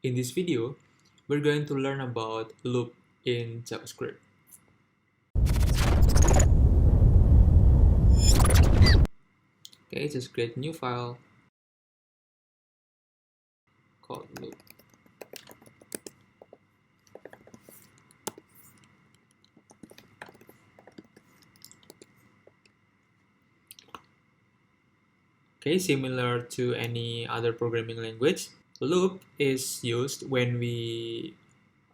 In this video, we're going to learn about loop in JavaScript. Okay, just create a new file called loop. Okay, similar to any other programming language, loop is used when we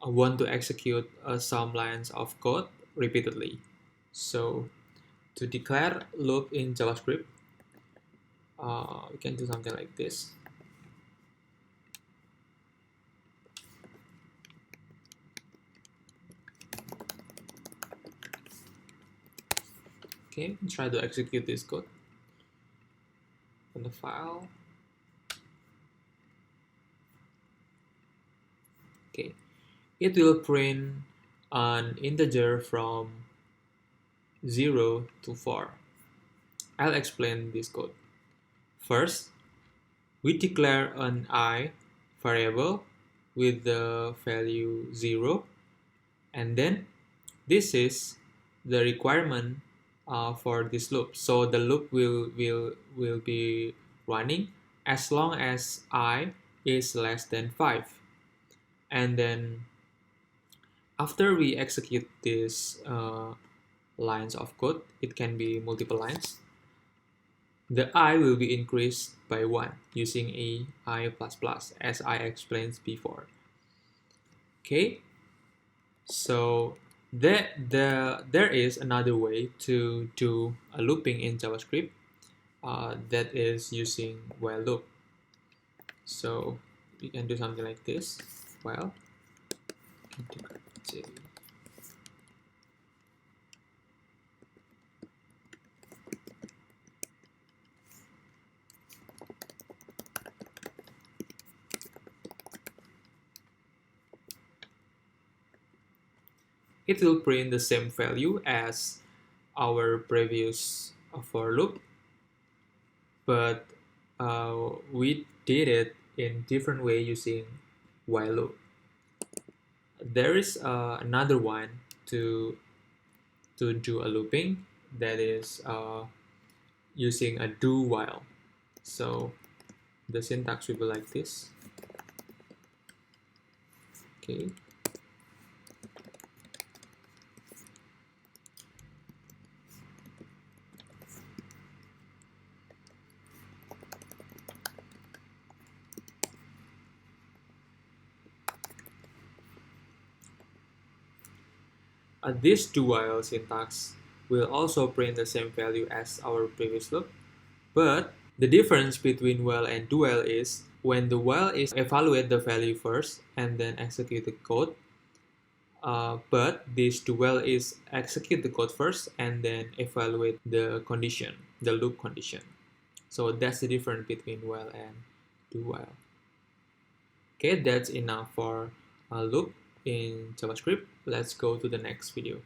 want to execute some lines of code repeatedly. So to declare loop in JavaScript, we can do something like this. Okay, try to execute this code on the file. Okay, it will print an integer from 0 to 4. I'll explain this code. First, we declare an I variable with the value 0, and then this is the requirement for this loop. So the loop will be running as long as I is less than 5. And then after we execute these lines of code, it can be multiple lines, the I will be increased by 1 using a I++, as I explained before. Okay, so there is another way to do a looping in JavaScript, that is using while loop. So we can do something like this. While it will print the same value as our previous for loop, but we did it in different way using while loop. There is another one to do a looping, that is using a do while. So the syntax will be like this. Okay. This do while syntax will also print the same value as our previous loop, but the difference between while and do while is when the while is evaluate the value first and then execute the code, but this do while is execute the code first and then evaluate the condition, the loop condition. So that's the difference between while and do while. Okay, that's enough for a loop in JavaScript. Let's go to the next video.